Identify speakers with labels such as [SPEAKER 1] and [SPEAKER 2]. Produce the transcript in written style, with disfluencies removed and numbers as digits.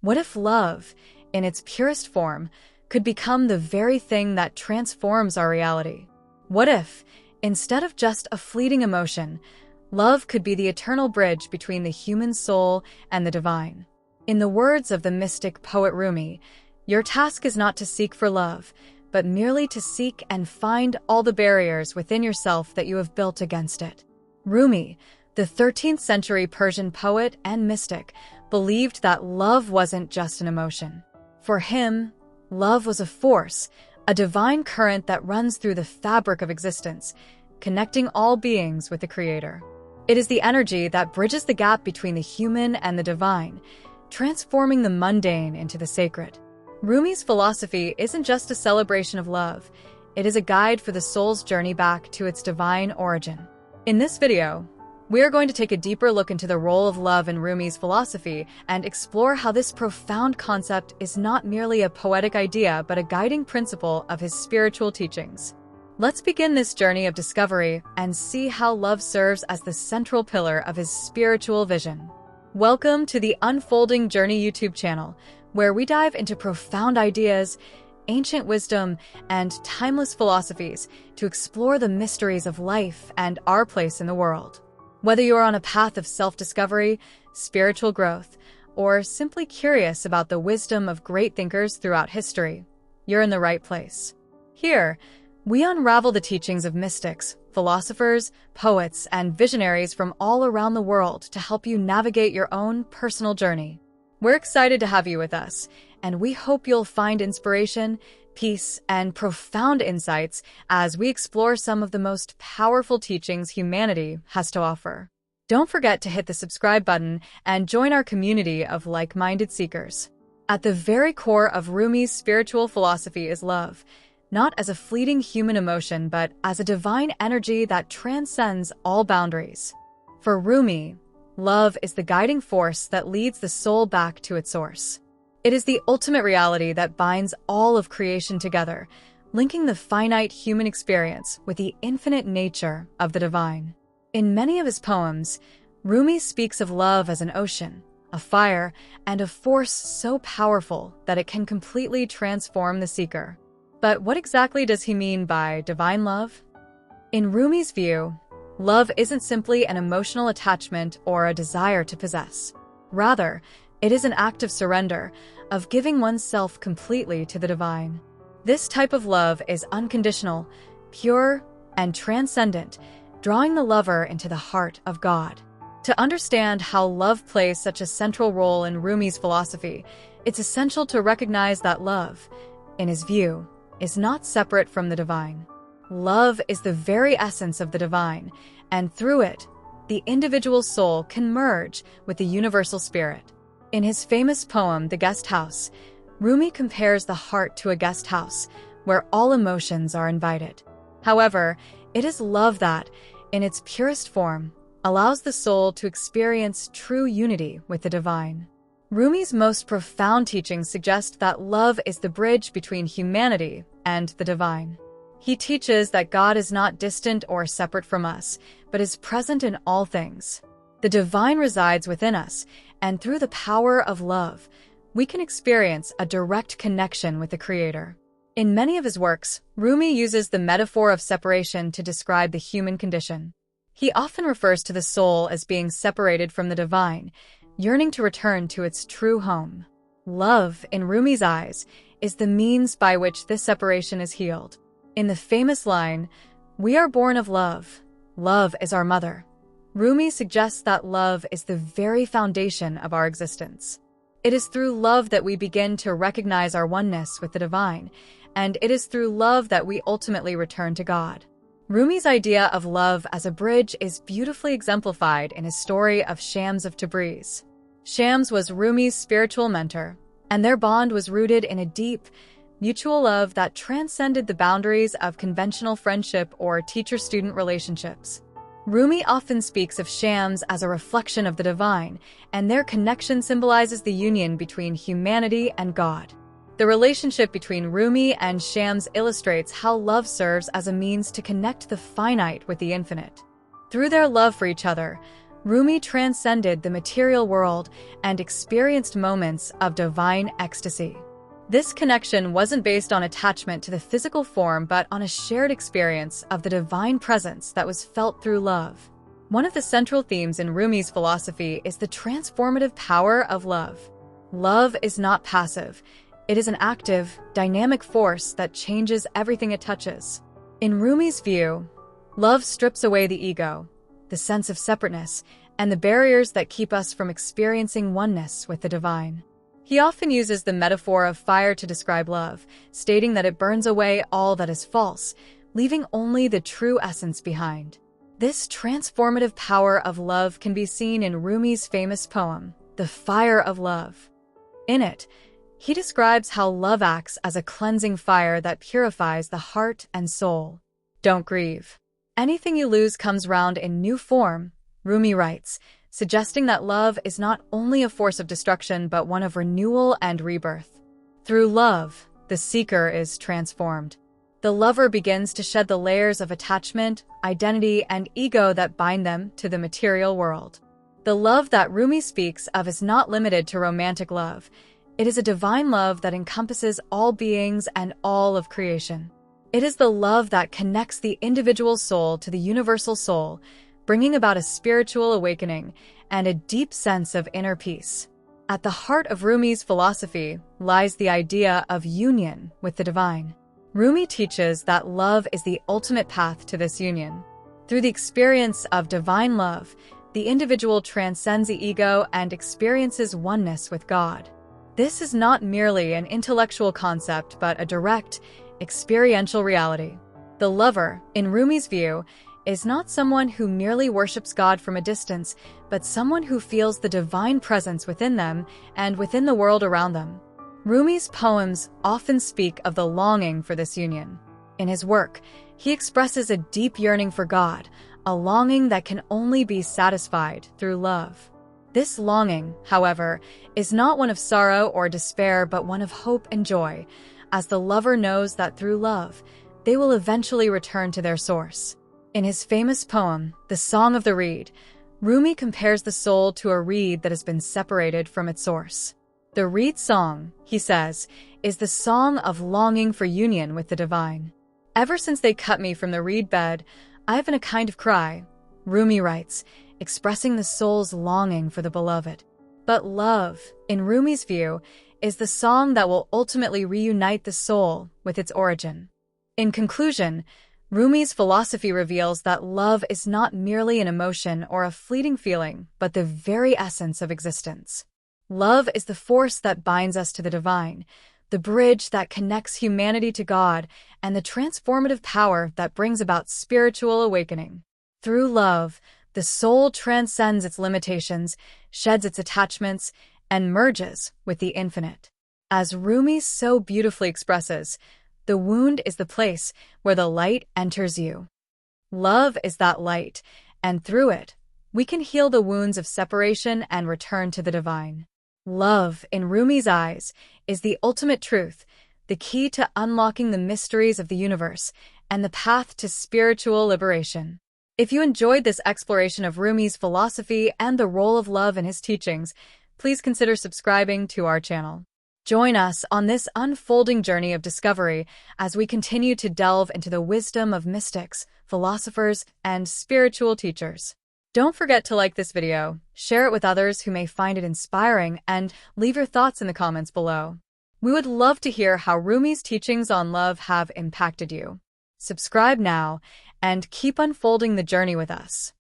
[SPEAKER 1] What if love, in its purest form, could become the very thing that transforms our reality? What if, instead of just a fleeting emotion, love could be the eternal bridge between the human soul and the divine? In the words of the mystic poet Rumi, your task is not to seek for love, but merely to seek and find all the barriers within yourself that you have built against it. Rumi, the 13th century Persian poet and mystic, believed that love wasn't just an emotion. For him, love was a force, a divine current that runs through the fabric of existence, connecting all beings with the Creator. It is the energy that bridges the gap between the human and the divine, transforming the mundane into the sacred. Rumi's philosophy isn't just a celebration of love, it is a guide for the soul's journey back to its divine origin. In this video, we are going to take a deeper look into the role of love in Rumi's philosophy and explore how this profound concept is not merely a poetic idea but a guiding principle of his spiritual teachings. Let's begin this journey of discovery and see how love serves as the central pillar of his spiritual vision. Welcome to the Unfolding Journey YouTube channel, where we dive into profound ideas, ancient wisdom, and timeless philosophies to explore the mysteries of life and our place in the world. Whether you're on a path of self-discovery, spiritual growth, or simply curious about the wisdom of great thinkers throughout history, you're in the right place. Here, we unravel the teachings of mystics, philosophers, poets, and visionaries from all around the world to help you navigate your own personal journey. We're excited to have you with us, and we hope you'll find inspiration, peace, and profound insights as we explore some of the most powerful teachings humanity has to offer. Don't forget to hit the subscribe button and join our community of like-minded seekers. At the very core of Rumi's spiritual philosophy is love, not as a fleeting human emotion but as a divine energy that transcends all boundaries. For Rumi, love is the guiding force that leads the soul back to its source. It is the ultimate reality that binds all of creation together, linking the finite human experience with the infinite nature of the divine. In many of his poems, Rumi speaks of love as an ocean, a fire, and a force so powerful that it can completely transform the seeker. But what exactly does he mean by divine love? In Rumi's view, love isn't simply an emotional attachment or a desire to possess. Rather, it is an act of surrender, of giving oneself completely to the divine. This type of love is unconditional, pure, and transcendent, drawing the lover into the heart of God. To understand how love plays such a central role in Rumi's philosophy, it's essential to recognize that love, in his view, is not separate from the divine. Love is the very essence of the divine, and through it, the individual soul can merge with the universal spirit. In his famous poem, The Guest House, Rumi compares the heart to a guest house, where all emotions are invited. However, it is love that, in its purest form, allows the soul to experience true unity with the divine. Rumi's most profound teachings suggest that love is the bridge between humanity and the divine. He teaches that God is not distant or separate from us, but is present in all things. The divine resides within us, and through the power of love, we can experience a direct connection with the Creator. In many of his works, Rumi uses the metaphor of separation to describe the human condition. He often refers to the soul as being separated from the divine, yearning to return to its true home. Love, in Rumi's eyes, is the means by which this separation is healed. In the famous line, "We are born of love. Love is our mother," Rumi suggests that love is the very foundation of our existence. It is through love that we begin to recognize our oneness with the divine, and it is through love that we ultimately return to God. Rumi's idea of love as a bridge is beautifully exemplified in his story of Shams of Tabriz. Shams was Rumi's spiritual mentor, and their bond was rooted in a deep, mutual love that transcended the boundaries of conventional friendship or teacher-student relationships. Rumi often speaks of Shams as a reflection of the divine, and their connection symbolizes the union between humanity and God. The relationship between Rumi and Shams illustrates how love serves as a means to connect the finite with the infinite. Through their love for each other, Rumi transcended the material world and experienced moments of divine ecstasy. This connection wasn't based on attachment to the physical form, but on a shared experience of the divine presence that was felt through love. One of the central themes in Rumi's philosophy is the transformative power of love. Love is not passive. It is an active, dynamic force that changes everything it touches. In Rumi's view, love strips away the ego, the sense of separateness, and the barriers that keep us from experiencing oneness with the divine. He often uses the metaphor of fire to describe love, stating that it burns away all that is false, leaving only the true essence behind. This transformative power of love can be seen in Rumi's famous poem, The Fire of Love. In it, he describes how love acts as a cleansing fire that purifies the heart and soul. Don't grieve. Anything you lose comes round in new form, Rumi writes, suggesting that love is not only a force of destruction but one of renewal and rebirth. Through love, the seeker is transformed. The lover begins to shed the layers of attachment, identity, and ego that bind them to the material world. The love that Rumi speaks of is not limited to romantic love. It is a divine love that encompasses all beings and all of creation. It is the love that connects the individual soul to the universal soul, bringing about a spiritual awakening and a deep sense of inner peace. At the heart of Rumi's philosophy lies the idea of union with the divine. Rumi teaches that love is the ultimate path to this union. Through the experience of divine love, the individual transcends the ego and experiences oneness with God. This is not merely an intellectual concept, but a direct, experiential reality. The lover, in Rumi's view, is not someone who merely worships God from a distance, but someone who feels the divine presence within them and within the world around them. Rumi's poems often speak of the longing for this union. In his work, he expresses a deep yearning for God, a longing that can only be satisfied through love. This longing, however, is not one of sorrow or despair, but one of hope and joy, as the lover knows that through love, they will eventually return to their source. In his famous poem, The Song of the Reed, Rumi compares the soul to a reed that has been separated from its source. The reed song, he says, is the song of longing for union with the divine. Ever since they cut me from the reed bed, I have been a kind of cry, Rumi writes, expressing the soul's longing for the beloved. But love, in Rumi's view, is the song that will ultimately reunite the soul with its origin. In conclusion, Rumi's philosophy reveals that love is not merely an emotion or a fleeting feeling, but the very essence of existence. Love is the force that binds us to the divine, the bridge that connects humanity to God, and the transformative power that brings about spiritual awakening. Through love, the soul transcends its limitations, sheds its attachments, and merges with the infinite. As Rumi so beautifully expresses, the wound is the place where the light enters you. Love is that light, and through it, we can heal the wounds of separation and return to the divine. Love, in Rumi's eyes, is the ultimate truth, the key to unlocking the mysteries of the universe, and the path to spiritual liberation. If you enjoyed this exploration of Rumi's philosophy and the role of love in his teachings, please consider subscribing to our channel. Join us on this unfolding journey of discovery as we continue to delve into the wisdom of mystics, philosophers, and spiritual teachers. Don't forget to like this video, share it with others who may find it inspiring, and leave your thoughts in the comments below. We would love to hear how Rumi's teachings on love have impacted you. Subscribe now and keep unfolding the journey with us.